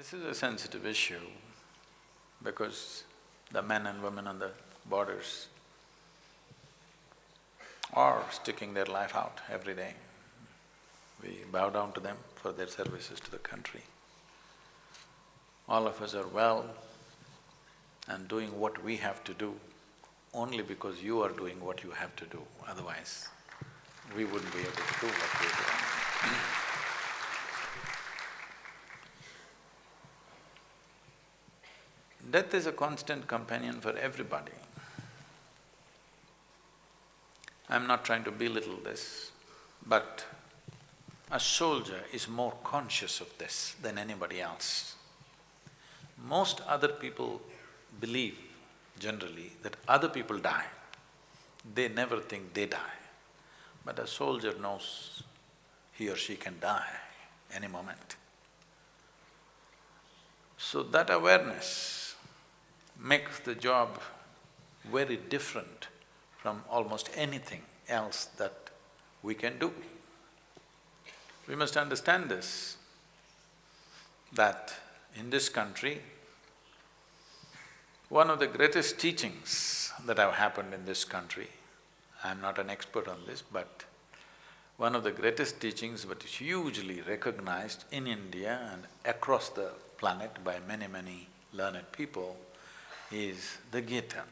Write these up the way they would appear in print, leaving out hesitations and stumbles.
This is a sensitive issue because the men and women on the borders are sticking their life out every day. We bow down to them for their services to the country. All of us are well and doing what we have to do only because you are doing what you have to do, otherwise we wouldn't be able to do what we're doing. Death is a constant companion for everybody. I'm not trying to belittle this, but a soldier is more conscious of this than anybody else. Most other people believe generally that other people die. They never think they die. But a soldier knows he or she can die any moment. So that awareness makes the job very different from almost anything else that we can do. We must understand this, that in this country, one of the greatest teachings that have happened in this country, I'm not an expert on this, but one of the greatest teachings but is hugely recognized in India and across the planet by many, many learned people is the Gita.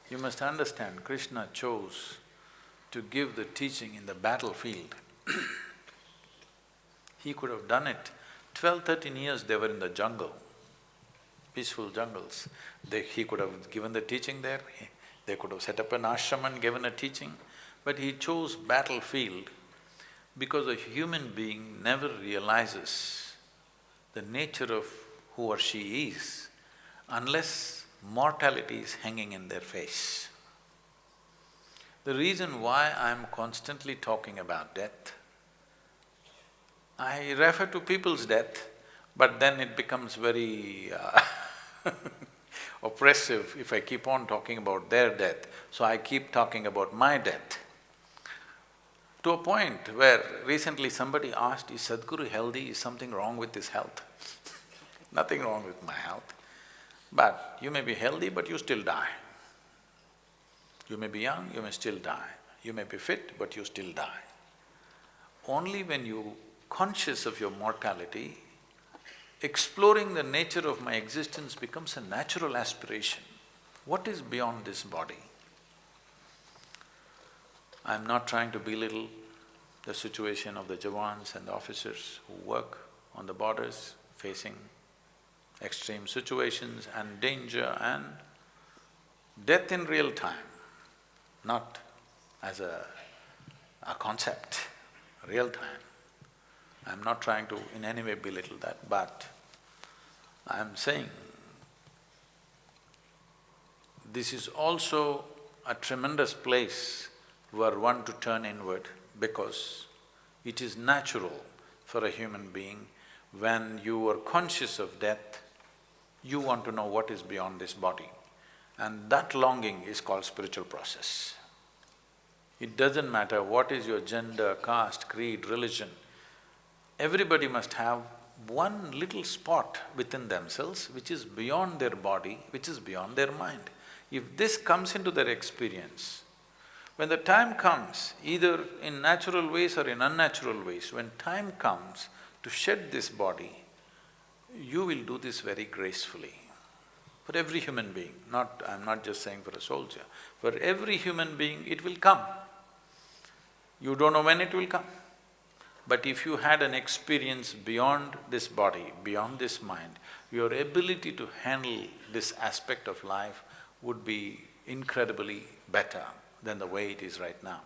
You must understand, Krishna chose to give the teaching in the battlefield. He could have done it. 12, 13 years they were in the jungle, peaceful jungles. He could have given the teaching there, they could have set up an ashram and given a teaching, but he chose battlefield because a human being never realizes the nature of who or she is unless mortality is hanging in their face. The reason why I'm constantly talking about death, I refer to people's death, but then it becomes very oppressive if I keep on talking about their death, so I keep talking about my death. To a point where recently somebody asked, is Sadhguru healthy, is something wrong with his health? Nothing wrong with my health. But you may be healthy, but you still die. You may be young, you may still die. You may be fit, but you still die. Only when you're conscious of your mortality, exploring the nature of my existence becomes a natural aspiration. What is beyond this body? I'm not trying to belittle the situation of the Jawans and the officers who work on the borders, facing extreme situations and danger and death in real time, not as a concept, real time. I'm not trying to in any way belittle that, but I'm saying this is also a tremendous place where one to turn inward, because it is natural for a human being, when you are conscious of death, you want to know what is beyond this body. And that longing is called spiritual process. It doesn't matter what is your gender, caste, creed, religion, everybody must have one little spot within themselves which is beyond their body, which is beyond their mind. If this comes into their experience, when the time comes, either in natural ways or in unnatural ways, when time comes to shed this body, you will do this very gracefully. For every human being, I'm not just saying for a soldier, for every human being it will come. You don't know when it will come. But if you had an experience beyond this body, beyond this mind, your ability to handle this aspect of life would be incredibly better than the way it is right now.